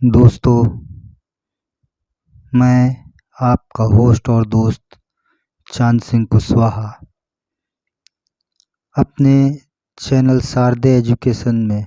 दोस्तों, मैं आपका होस्ट और दोस्त चांद सिंह कुशवाहा अपने चैनल शारदे एजुकेशन में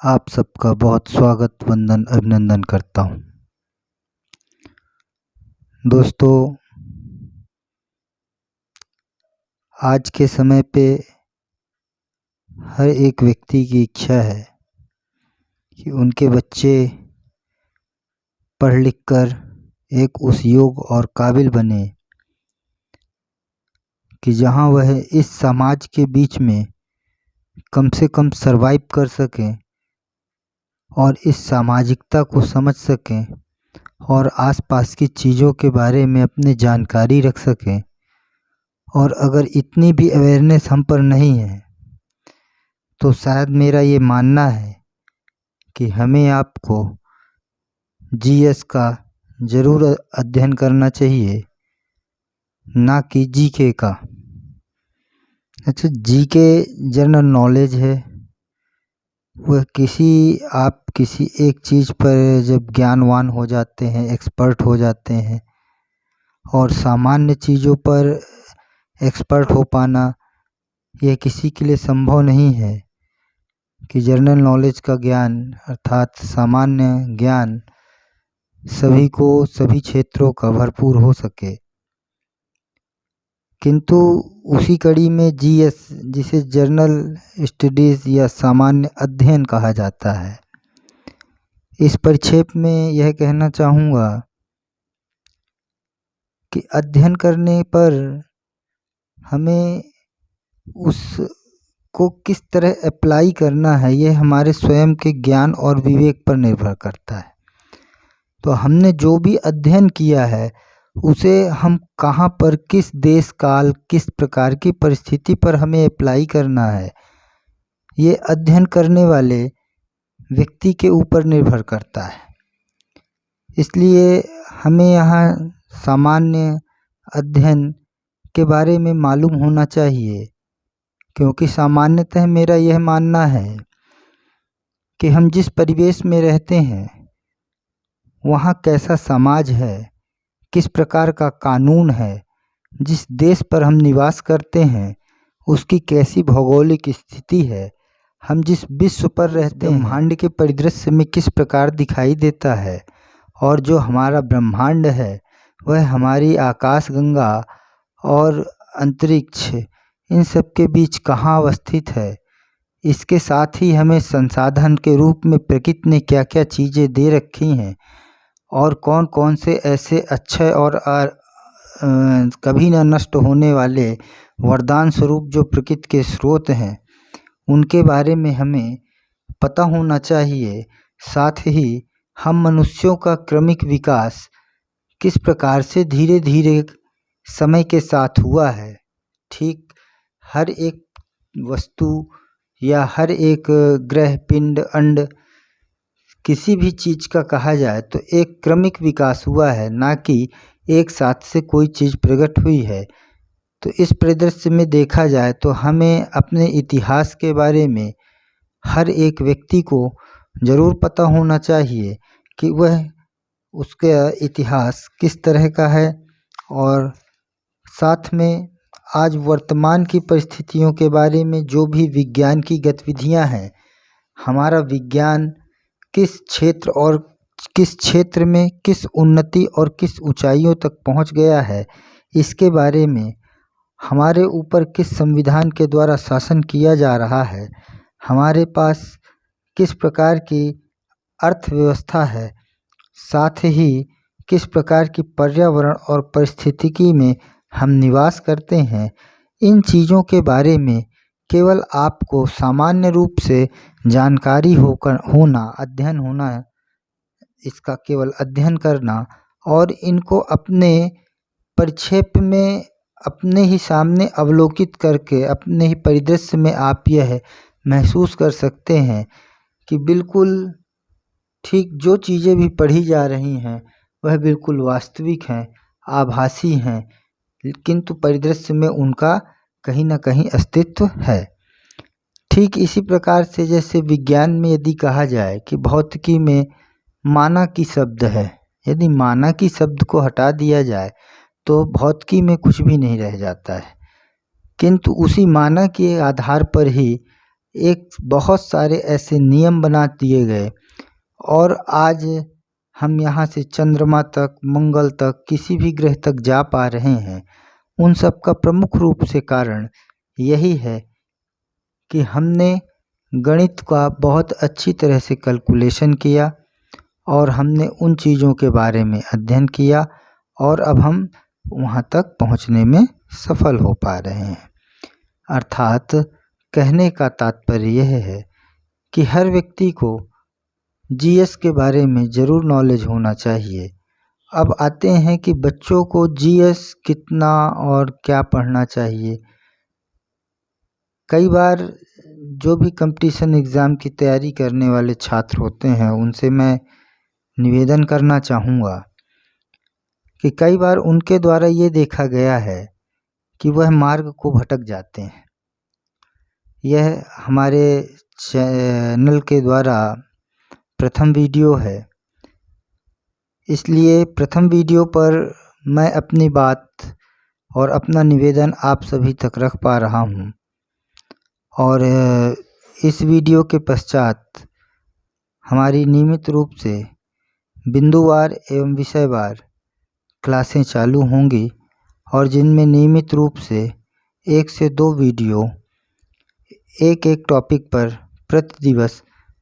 आप सबका बहुत स्वागत वंदन अभिनंदन करता हूं। दोस्तों, आज के समय पे हर एक व्यक्ति की इच्छा है कि उनके बच्चे पढ़ लिख कर एक उस योग्य और काबिल बने कि जहां वह इस समाज के बीच में कम से कम सरवाइव कर सकें और इस सामाजिकता को समझ सकें और आसपास की चीज़ों के बारे में अपनी जानकारी रख सकें। और अगर इतनी भी अवेयरनेस हम पर नहीं है तो शायद मेरा ये मानना है कि हमें आपको जीएस का ज़रूर अध्ययन करना चाहिए, ना कि जीके का। अच्छा, जीके जनरल नॉलेज है, वह आप किसी एक चीज़ पर जब ज्ञानवान हो जाते हैं, एक्सपर्ट हो जाते हैं, और सामान्य चीज़ों पर एक्सपर्ट हो पाना यह किसी के लिए संभव नहीं है कि जनरल नॉलेज का ज्ञान अर्थात सामान्य ज्ञान सभी को सभी क्षेत्रों का भरपूर हो सके। किंतु उसी कड़ी में जीएस, जिसे जनरल स्टडीज़ या सामान्य अध्ययन कहा जाता है, इस परिक्षेप में यह कहना चाहूँगा कि अध्ययन करने पर हमें उसको किस तरह अप्लाई करना है, यह हमारे स्वयं के ज्ञान और विवेक पर निर्भर करता है। तो हमने जो भी अध्ययन किया है उसे हम कहाँ पर, किस देश काल, किस प्रकार की परिस्थिति पर हमें अप्लाई करना है, ये अध्ययन करने वाले व्यक्ति के ऊपर निर्भर करता है। इसलिए हमें यहाँ सामान्य अध्ययन के बारे में मालूम होना चाहिए, क्योंकि सामान्यतः मेरा यह मानना है कि हम जिस परिवेश में रहते हैं वहाँ कैसा समाज है, किस प्रकार का कानून है, जिस देश पर हम निवास करते हैं उसकी कैसी भौगोलिक स्थिति है, हम जिस विश्व पर रहते हैं ब्रह्मांड के परिदृश्य में किस प्रकार दिखाई देता है, और जो हमारा ब्रह्मांड है वह हमारी आकाशगंगा और अंतरिक्ष इन सब के बीच कहाँ अवस्थित है। इसके साथ ही हमें संसाधन के रूप में प्रकृति ने क्या क्या चीज़ें दे रखी हैं और कौन कौन से ऐसे अच्छे और कभी न नष्ट होने वाले वरदान स्वरूप जो प्रकृति के स्रोत हैं उनके बारे में हमें पता होना चाहिए। साथ ही हम मनुष्यों का क्रमिक विकास किस प्रकार से धीरे धीरे समय के साथ हुआ है। ठीक हर एक वस्तु या हर एक ग्रह, पिंड, अंड, किसी भी चीज़ का कहा जाए तो एक क्रमिक विकास हुआ है, ना कि एक साथ से कोई चीज़ प्रकट हुई है। तो इस परिदृश्य में देखा जाए तो हमें अपने इतिहास के बारे में हर एक व्यक्ति को ज़रूर पता होना चाहिए कि वह उसका इतिहास किस तरह का है, और साथ में आज वर्तमान की परिस्थितियों के बारे में जो भी विज्ञान की गतिविधियां हैं, हमारा विज्ञान किस क्षेत्र और किस क्षेत्र में किस उन्नति और किस ऊंचाइयों तक पहुंच गया है, इसके बारे में हमारे ऊपर किस संविधान के द्वारा शासन किया जा रहा है, हमारे पास किस प्रकार की अर्थव्यवस्था है, साथ ही किस प्रकार की पर्यावरण और परिस्थितिकी में हम निवास करते हैं, इन चीज़ों के बारे में केवल आपको सामान्य रूप से जानकारी होना, अध्ययन होना, इसका केवल अध्ययन करना और इनको अपने परिक्षेप में अपने ही सामने अवलोकित करके अपने ही परिदृश्य में आप यह महसूस कर सकते हैं कि बिल्कुल ठीक जो चीज़ें भी पढ़ी जा रही हैं वह बिल्कुल वास्तविक हैं, आभासी हैं, किंतु परिदृश्य में उनका कहीं ना कहीं अस्तित्व है। ठीक इसी प्रकार से जैसे विज्ञान में यदि कहा जाए कि भौतिकी में माना कि शब्द है। यदि माना कि शब्द को हटा दिया जाए तो भौतिकी में कुछ भी नहीं रह जाता है, किंतु उसी माना के आधार पर ही एक बहुत सारे ऐसे नियम बना दिए गए और आज हम यहाँ से चंद्रमा तक, मंगल तक, किसी भी ग्रह तक जा पा रहे हैं। उन सब का प्रमुख रूप से कारण यही है कि हमने गणित का बहुत अच्छी तरह से कैलकुलेशन किया और हमने उन चीज़ों के बारे में अध्ययन किया और अब हम वहाँ तक पहुँचने में सफल हो पा रहे हैं। अर्थात कहने का तात्पर्य यह है कि हर व्यक्ति को जीएस के बारे में ज़रूर नॉलेज होना चाहिए। अब आते हैं कि बच्चों को जीएस कितना और क्या पढ़ना चाहिए। कई बार जो भी कंपटीशन एग्ज़ाम की तैयारी करने वाले छात्र होते हैं उनसे मैं निवेदन करना चाहूँगा कि कई बार उनके द्वारा ये देखा गया है कि वह मार्ग को भटक जाते हैं। यह हमारे चैनल के द्वारा प्रथम वीडियो है, इसलिए प्रथम वीडियो पर मैं अपनी बात और अपना निवेदन आप सभी तक रख पा रहा हूँ और इस वीडियो के पश्चात हमारी नियमित रूप से बिंदुवार एवं विषयवार क्लासें चालू होंगी और जिनमें नियमित रूप से 1 से 2 वीडियो एक एक टॉपिक पर प्रति दिवस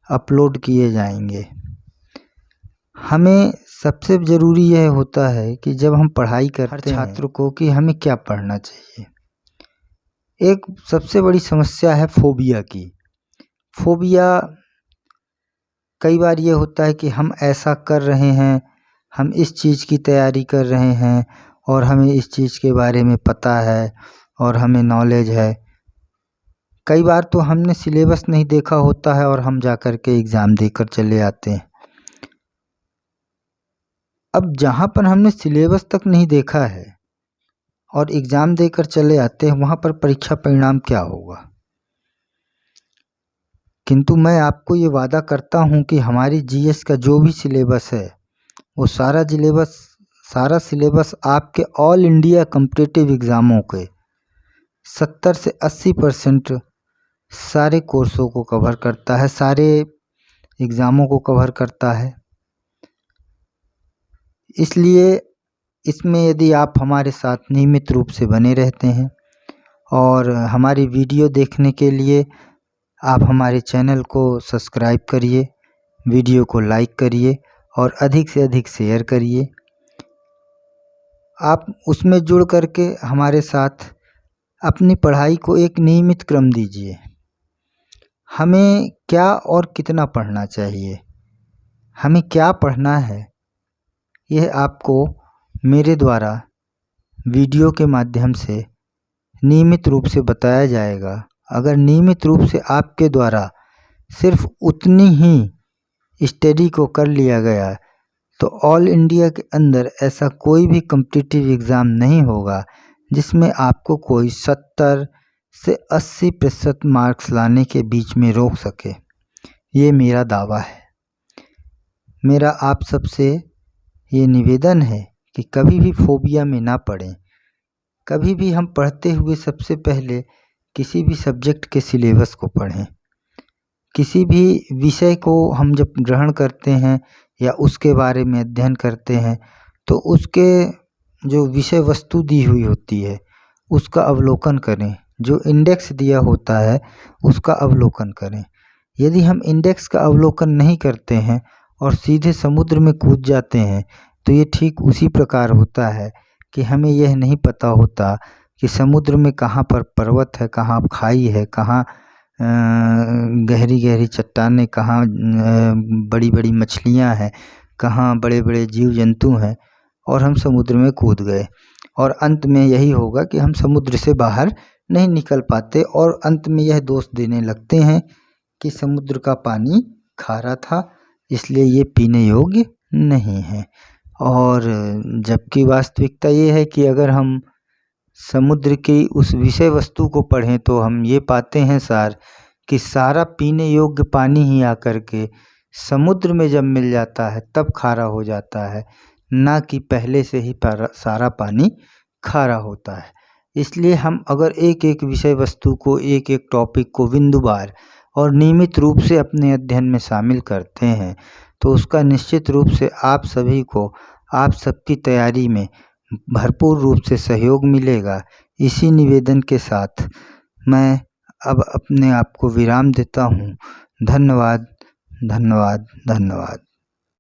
अपलोड किए जाएंगे। हमें सबसे ज़रूरी यह होता है कि जब हम पढ़ाई करते हैं छात्र को कि हमें क्या पढ़ना चाहिए। एक सबसे बड़ी समस्या है फोबिया की। फोबिया कई बार ये होता है कि हम ऐसा कर रहे हैं, हम इस चीज़ की तैयारी कर रहे हैं और हमें इस चीज़ के बारे में पता है और हमें नॉलेज है। कई बार तो हमने सिलेबस नहीं देखा होता है और हम जाकर के एग्ज़ाम देकर चले आते हैं। अब जहाँ पर हमने सिलेबस तक नहीं देखा है और एग्ज़ाम देकर चले आते हैं, वहाँ पर परीक्षा परिणाम क्या होगा। किंतु मैं आपको ये वादा करता हूँ कि हमारी जीएस का जो भी सिलेबस है वो सारा सिलेबस आपके ऑल इंडिया कॉम्पिटिटिव एग्ज़ामों के 70 से 80% सारे कोर्सों को कवर करता है, सारे एग्ज़ामों को कवर करता है। इसलिए इसमें यदि आप हमारे साथ नियमित रूप से बने रहते हैं और हमारी वीडियो देखने के लिए आप हमारे चैनल को सब्सक्राइब करिए, वीडियो को लाइक करिए और अधिक से अधिक शेयर करिए। आप उसमें जुड़ करके हमारे साथ अपनी पढ़ाई को एक नियमित क्रम दीजिए। हमें क्या और कितना पढ़ना चाहिए, हमें क्या पढ़ना है, यह आपको मेरे द्वारा वीडियो के माध्यम से नियमित रूप से बताया जाएगा। अगर नियमित रूप से आपके द्वारा सिर्फ उतनी ही स्टडी को कर लिया गया तो ऑल इंडिया के अंदर ऐसा कोई भी कॉम्पिटिटिव एग्ज़ाम नहीं होगा जिसमें आपको कोई 70 से 80% मार्क्स लाने के बीच में रोक सके। ये मेरा दावा है। मेरा आप सबसे ये निवेदन है कि कभी भी फोबिया में ना पड़ें। कभी भी हम पढ़ते हुए सबसे पहले किसी भी सब्जेक्ट के सिलेबस को पढ़ें। किसी भी विषय को हम जब ग्रहण करते हैं या उसके बारे में अध्ययन करते हैं तो उसके जो विषय वस्तु दी हुई होती है उसका अवलोकन करें, जो इंडेक्स दिया होता है उसका अवलोकन करें। यदि हम इंडेक्स का अवलोकन नहीं करते हैं और सीधे समुद्र में कूद जाते हैं तो ये ठीक उसी प्रकार होता है कि हमें यह नहीं पता होता कि समुद्र में कहाँ पर पर्वत है, कहाँ खाई है, कहाँ गहरी गहरी चट्टानें, कहाँ बड़ी बड़ी मछलियाँ हैं, कहाँ बड़े बड़े जीव जंतु हैं और हम समुद्र में कूद गए और अंत में यही होगा कि हम समुद्र से बाहर नहीं निकल पाते और अंत में यह दोष देने लगते हैं कि समुद्र का पानी खारा था इसलिए ये पीने योग्य नहीं है। और जबकि वास्तविकता ये है कि अगर हम समुद्र की उस विषय वस्तु को पढ़ें तो हम ये पाते हैं कि सारा पीने योग्य पानी ही आकर के समुद्र में जब मिल जाता है तब खारा हो जाता है, ना कि पहले से ही सारा पानी खारा होता है। इसलिए हम अगर एक एक विषय वस्तु को, एक एक टॉपिक को बिंदुवार और नियमित रूप से अपने अध्ययन में शामिल करते हैं तो उसका निश्चित रूप से आप सभी को, आप सबकी तैयारी में भरपूर रूप से सहयोग मिलेगा। इसी निवेदन के साथ मैं अब अपने आप को विराम देता हूँ। धन्यवाद, धन्यवाद, धन्यवाद।